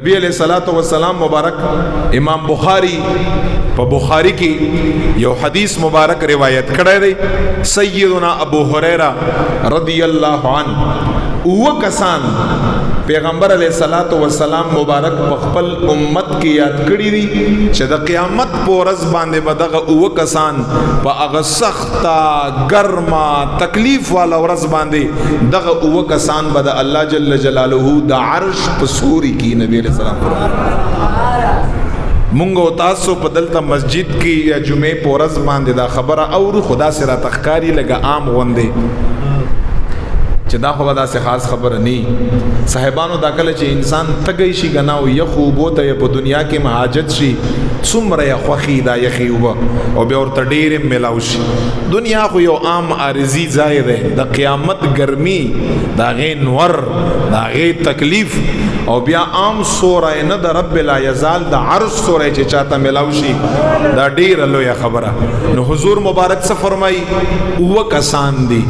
نبی علیہ الصلوۃ والسلام مبارک امام بخاری په بخاری کې یو حدیث مبارک روایت کړی دی. سیدنا ابو هریره رضی الله عنه او کسان پیغمبر علیہ الصلوۃ والسلام مبارک په خپل امت کې یاد کړی دي چې د قیامت په ورځ باندې به دغه او کسان په هغه سخته ګرمه تکلیف والا ورځ باندې دغه او کسان به د الله جل جلاله د عرش په سوري کې نبی علیہ السلام مونږ او تاسو په دلته مسجد کې یا جمعې په ورځ باندې دا خبره اورو خدا سره تخکاری لګه عام غوندې چې دا خو به داسې خاص خبره نی صاحبانو دا کله چې انسان تږی شي ګنا او یخو اوبو ته په دنیا کې مهاجت شي څومره یې خوښي دا یخې اوبه او بیا ورته ډېرې میلاو شي. دنیا خو یو عام عارضي ځای دی د قیامت ګرمي د هغې نور د هغې تکلیف او بیا عام سوری نه د رب لا یزال د عرش سوری چې چاته میلاو شي دا ډېره لویه خبره. نو حضور مبارک څه فرمایي اوه کسان دي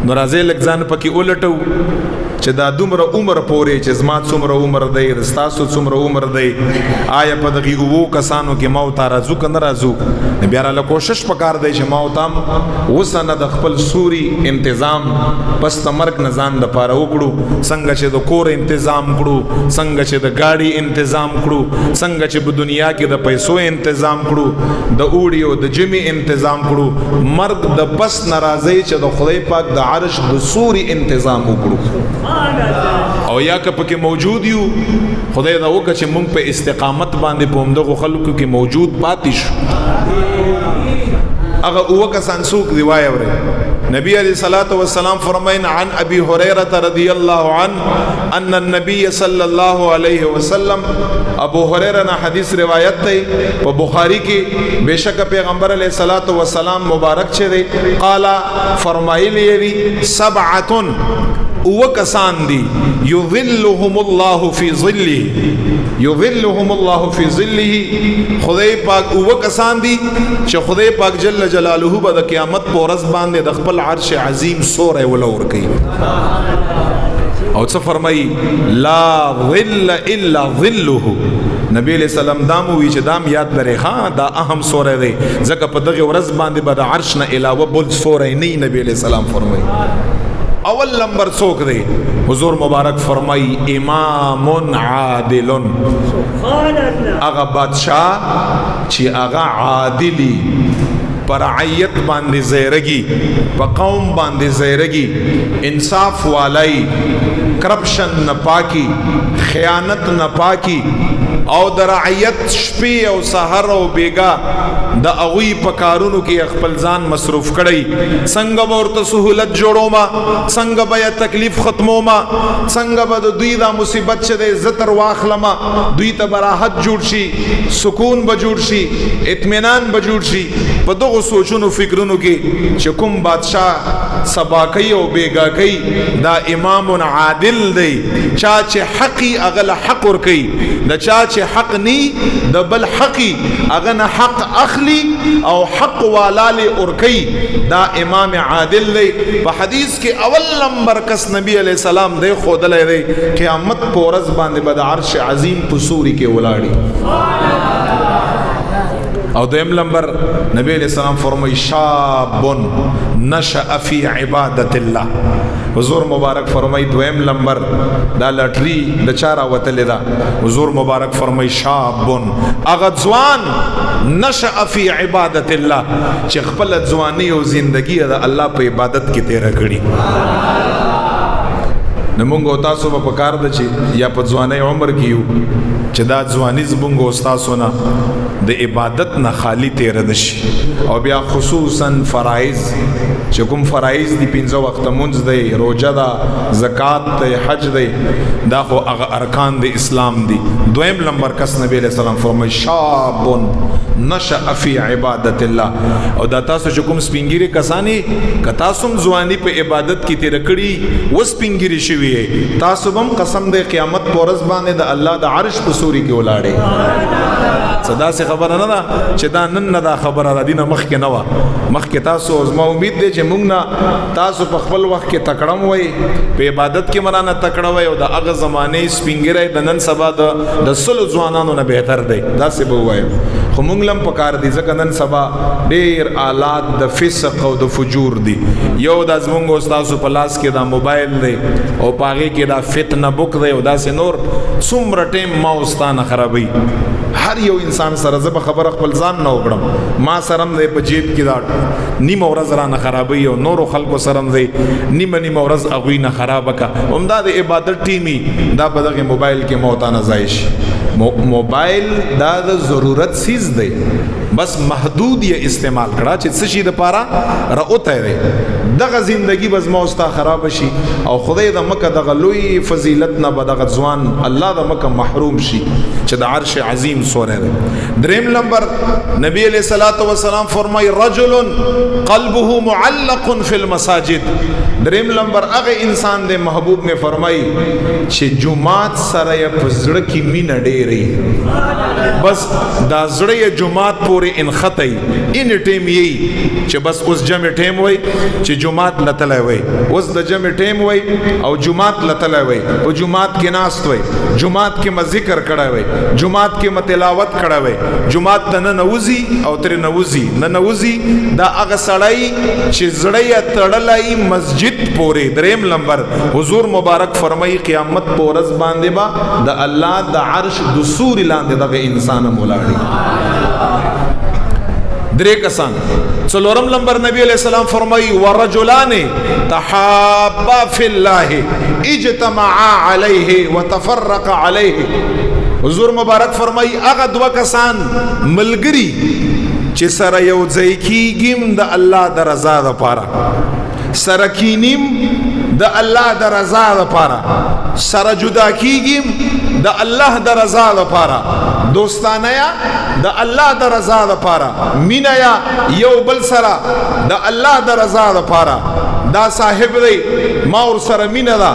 نو راځئ لږ ځان پکې ولټو چې دا دومره عمر پورې چې زما څومره عمر دی د ستاسو څومره عمر دی آیا په دغې اوو کسانو کې ما او تا راځو که نه راځو. بیا راله کوشش پکار دی چې ما او تا اوسه نه د خپل سوري انتظام پس د مرګ نه ځان دپاره وکړو څنګه چې د کور انتظام کړو څنګه چې د ګاډي انتظام کړو څنګه چې په دنیا کې د پیسو انتظام کړو د اوړي او د ژمي انتظام کړو مرګ د پس نه راځئ چې د خدای پاک د عرش د سوري انتظام وکړو او یا که پکې موجود یو خدای دا وکړه چې مونږ په استقامت باندې په همدغو خلکو کې موجود پاتې شو. هغه اوه کسان څوک دی وایه اورئ. نبی علیہ الصلوۃ والسلام فرمائن عن ابی هریرة رضی اللہ عنہ ان النبی صلی اللہ علیہ وسلم ابو هریرہ نا حدیث روایت تے په بخاری کې بشک پیغمبر علیہ الصلوۃ والسلام مبارک چه دی قال فرمایلی دی سبعۃ اوه کسان دی یظلهم الله فی ظله یظلهم الله فی ظله خدای پاک اوه کسان دی چې خدای پاک جل جلاله به د قیامت په ورځ باندې د خپل عرش عظیم سوری ولور کوي او څه فرمایي لا ظل الا ظله. نبی علیہ السلام دامو وی چې دام یاد لري ها دا اهم سوری دی ځکه په دغه ورځ باندې به د عرش نه علاوه بل سوری نه. نبی علیہ السلام فرمایي اول نمبر څوک دی حضور مبارک فرمائی امام عادل اغا بادشاہ چی اغا عادلی پر رعیت باندې زیرگی په قوم باندې زیرگی انصاف والائی کرپشن نپاکی خیانت نپاکی او د رعیت شپې او سحر او بیگا د اغوی په کارونو کې خپل ځان مصروف کړی څنګه به ورته سهولت جوړو ما څنګه به تکلیف ختمو ما څنګه به د دوی دا مصیبت چې د زتر واخلما دوی ته براحت جوړ شي سکون به جوړ شي اطمینان به جوړ شي په دغه سوچونو فکرونو کې چې کوم بادشاہ سبا کوي او بیگا کوي دا امام عادل دی چا چې حقی اغل حق ور کوي د چا چې حق نی د بل حقی اغه حق اخلی او حق والاله ورکی دا امام عادل دی. په حدیث کې اول نمبر کس نبی علیہ السلام دی خودلې دی قیامت په ورځ باندې به د عرش عظیم په سوري کې ولاړی. او دویم نمبر نبی علیہ السلام فرمای شاب نشأ فی عبادت اللہ. حضور مبارک فرمای دویم نمبر دا لټری د چارا وتل دا حضور مبارک فرمای شاب اغه ځوان نشأ فی عبادت الله چې خپل ځواني او زندگی د الله په عبادت کې تیر کړي. نمونږ او تاسو په کار د چې یا په ځواني عمر کې یو چې دا ځواني زمونږ او تاسو نه د عبادت نه خالی تیر نشي او بیا خصوصا فرایض چې کوم فرایض دی 15 وخت مونږ دی روزه ده زکات دی حج دی دا خو هغه ارکان د اسلام دی. دویم نمبر کس نبی علیہ السلام فرمای شاب نشأ فی عبادت الله. او دا تاسو چې کوم سپینګری کسانی ک تاسو ځواني په عبادت کې تیر کړي و سپینګری شوی تاسو هم قسم د قیامت پورز باندې د الله د عرش په سوري کې ولاړې صدا سے خبره نه ده چې دا نن نه دا خبره ده دینه مخکې نه وه مخکې تاسو زما امید دی چې موږ نه تاسو په خپل وخت کې تکړه وئ په عبادت کې مرانه تکړه وئ او د هغه زمانې سپینګری د نن سبا د سلو ځوانانو نه بهتر دی داسې به ووایم خو موږ لم پکار دي ځکه نن سبا ډېر آلات د فسق او د فجور دي یو د زمونږ استادو په لاس کې دا موبایل دی او په هغې کې دا فتنه بک دی او داسې نور څومره ټیم ما استانه خرابوي هر یو انسان سره زه به خبره خپل ځان نه وکړم ما سره هم دی په جیب کې دا نیمه ورځ رانه خرابوي او نورو خلکو سره هم دی نیمه ورځ هغوی نه خرابه که همدا د عبادت ټیمي دا په دغې موبایل کې موتانه ځای شي موبایل دا د ضرورت سیز دی بس محدود یې استعمال کړه چې څه شي دپاره راوتی دی دغه زندگی به زما ستا خرابه شي او خدای د مکه دغه لوی فضیلت نه به دغه ځوان الله د مکه محروم شي چې د عرش عظیم سوری دی دریم نمبر نبی علیہ الصلوۃ والسلام فرمای رجل قلبه معلق فی المساجد دریم نمبر هغه انسان دی محبوب میں فرمای چې جمعات سره یې په زړه کې مینه ډېرې بس دا زړه یې جمعات پورې انختی ان ټیم یې چې بس اوس جمع ټیم وای چې جمعات لتلی وای اوس د جمع ټیم وای او جمعات لتلی وای او جمعات کې ناست وای جمعات کې ذکر کړی وای جمعات کې تلاوت کړی وای جمعات ته نه نوځي او ترې نه نوځي دا هغه سړی چې زړه یې تړلی مسجد پورې دریم نمبر حضور مبارک فرمایي قیامت په ورځ باندې با د الله د عرش د سوري لاندې دغه انسان مولاړي درې کسان څلورم نمبر نبی علیہ السلام فرمایي ورجلان تحابا فی الله اجتمعا علیه وتفرقا علیه حضور مبارک فرمایي هغه دوه کسان ملګري چې سره یو ځای کیږي د الله د رضا لپاره سره کینیم د الله د رضا لپاره سره جدا کیږي د الله د رضا لپاره دوستانه یا د الله د رضا لپاره مینا یا یو بل سره د الله د رضا لپاره دا صاحب دی ما ور سره مینا دا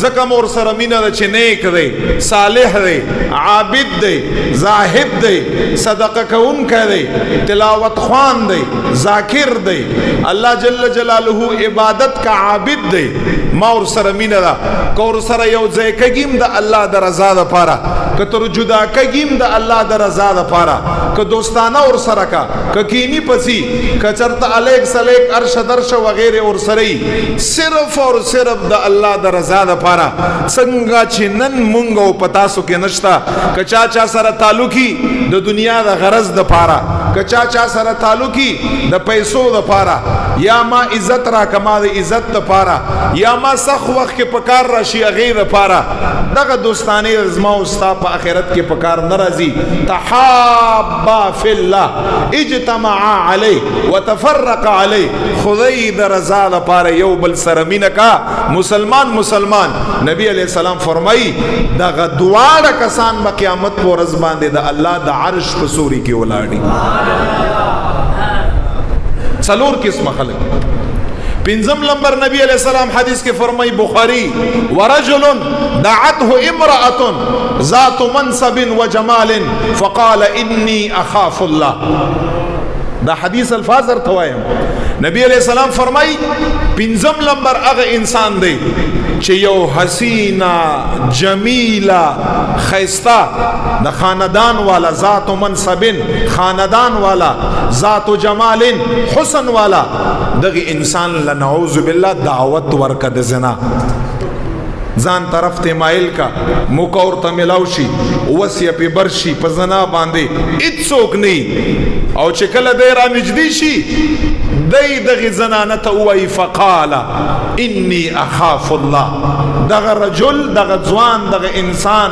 زکه مور سره مینا دا چې نیک دی صالح دی عابد دی زاهد دی صدقه کوونکی دی تلاوت خوان دی ذاکر دی الله جل جلاله عبادت کا عابد دی ما ور سره مینا دا کور سره یو ځای کګیم د الله د رضا لپاره که تر جدا کګیم د الله د رضا لپاره که دوستانه ور سره کا که کینی پسی که چرته الیک سلیک ارش درش وغیره ور سره صرف اور صرف د الله د رضا لپاره څنګه چې نن مونږ او پتاسو کې نشتا که چا سره تعلقي د دنیا د غرض د پاره که چا سره تعلقي د پیسو د پاره یا ما عزت را کما د عزت د پاره یا ما سخ وخت کې پکار راشي هغې د پاره دغه دوستانې زما او ستا په آخرت کې پکار نه راځي تحابا فی الله اجتمعا علیه وتفرقا علیه خدای د رضا لپاره یو بل سره مینه کا مسلمان نبی علیہ السلام فرمایي دغه دواړه کسان په قیامت په ورځ باندې د الله د عرش په سوري کې ولاړي څلور قسمه خلک پنځم نمبر نبی علیہ السلام حدیث کې فرمایي بخاری ورجل دعته امرأة ذات منصب وجمال فقال انی اخاف الله دا حدیث الفاظ ارتوایم نبی علیہ السلام فرمائی پنځم نمبر هغه انسان دی چې یو حسینا جمیلا خیستا د خاندان والا ذات منصب خاندان والا ذات جمال حسن والا دغه انسان لنعوذ بالله دعوت ورکه د زنا ځان طرف ته مایل کا مکور ته ملاوشي وصیه په برشي په زنا باندې هیڅوک نه او چې کله دی را نږدې شي دی دغه زنانه ته وایي فقال انی اخاف الله دغه رجل دغه ځوان دغه انسان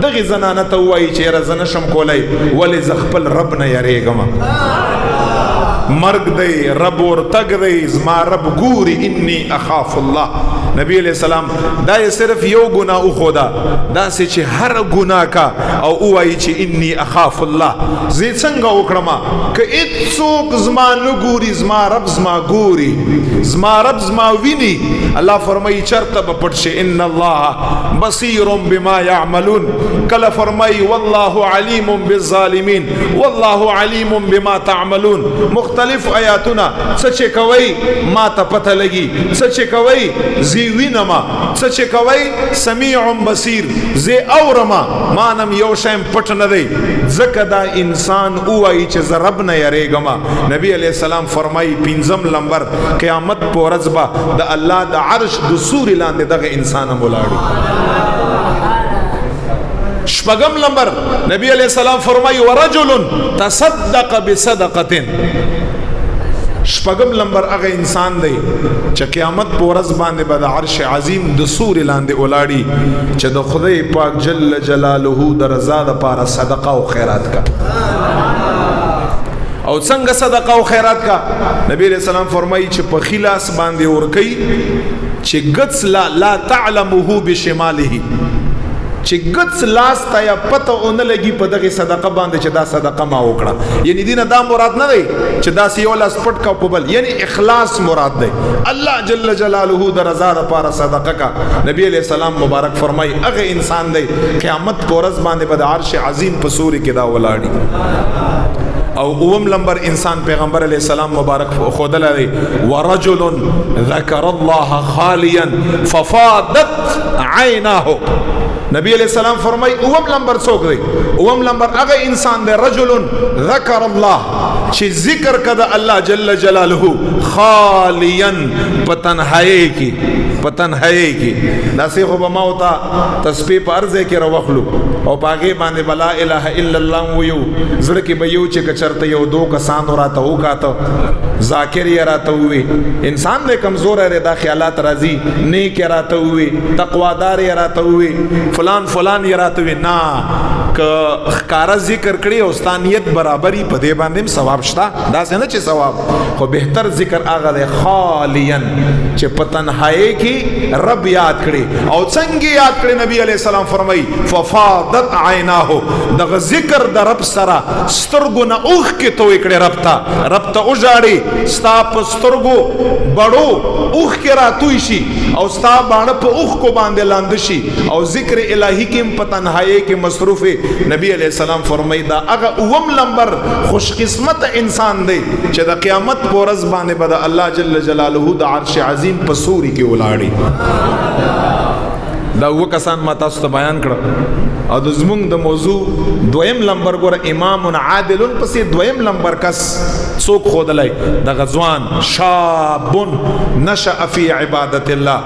دغه زنانه ته وایي چې یاره زه نشم کولی ولې زه خپل رب نه یریږم مرگ دی رب ورتگ دی زما رب ګوري انی اخاف الله. نبی علیہ السلام دا صرف یو گناہ او خدا دا سه چې هر گناہ کا او وایي چې انی اخاف الله زه څنګه وکړم ک هیڅوک زما نه ګوري زما رب زما ګوري زما رب زما ویني. الله فرمایي چرته به پټ شي ان الله بصیر بما يعملون. کله فرمایي والله علیم بالظالمین والله علیم بما تعملون. مختلف آیاتونه څه چې کوي ما ته پته لګي څه چې کوي زی وینما څه چې کوي سمیع بصیر زی اورما مانم یو شیم پټ نه دی ځکه دا انسان وایي چې زه رب نه یریږم. نبی علیہ السلام فرمایي 5 نمبر قیامت په ورځ به د الله د عرش د سوري لاندې دغه انسان ولاړی. 6 نمبر نبی علیہ السلام فرمایي ورجل تصدق بصدقه. 6 نمبر هغه انسان دی چې قیامت په ورځ باندې به د عرش عظیم د سوري لاندې ولاړی چې د خدای پاک جل جلاله د رضا لپاره صدقه او خیرات کا. او څنګه صدقه او خیرات کا؟ نبی علیہ السلام فرمایي چې په خلاص باندې ورکی چې ګڅ لا تعلمه بشماله چې ګڅ لاس ته یا پته اون لګي په دغه صدقه باندې چې دا صدقه ما وکړه. یعنی دینه دا مراد نه دی چې دا یو لاس پټ کا په بل، یعنی اخلاص مراد دی. الله جل جلاله د رضا لپاره صدقه کا. نبی علیہ السلام مبارک فرمایي هغه انسان دی قیامت په ورځ باندې به د عرش عظیم په سوري کې دا ولاړی. او 9 نمبر انسان پیغمبر علیہ السلام مبارک خود لري ورجل ذکر الله خالیا ففاضت عیناه. نبی علیہ السلام فرمائی 9 نمبر څوک دی؟ 9 نمبر هغه انسان دی رجل ذکر الله چې ذکر کده الله جل جلاله خالیا پتنهایی کی داسې خو به ما وتا تسبیح په ارزه کې راوخلو او پاګې باندې بلا اله الا الله ویو زړه کې به یو چې کچرته یو دو کسان راته وکاته ذاکر یې راته وي انسان دې کمزور دی دا خیالات راځي نیک راته وي تقوادار یې راته وي فلان یې راته وي نه ک ښکارا ذکر کړي او ستانیت برابرۍ په دې باندې ثواب شته. دا څنګه چې ثواب خو بهتر ذکر هغه دی خالیا چې په تنهایی کې رب یاد کړي. او څنګه یاد کړي؟ نبی علیہ السلام فرمایي ففاضت عیناه دغه ذکر د رب سره سترګو نه اوښ کې توې کړي رب ته وژاړي ستا په سترګو بړو اوښ کې راتوي شي او ستا باڼه په اوښ کو باندې لاندې شي او ذکر الهی کې په تنهایی کې مصروف. نبی علیہ السلام فرمایي دا هغه 9 نمبر خوش قسمت انسان دی چې د قیامت په ورځ باندې به د الله جل جلاله د عرش عظیم په سوري کې ولاړی. دا و کسان ما تاسو ته بیان کړ. او د زمونږ د موضوع 2 نمبر ګوره امام عادل پسې 2 نمبر کس څوک خودلای د غزوان شاب نشأ فی عبادت الله.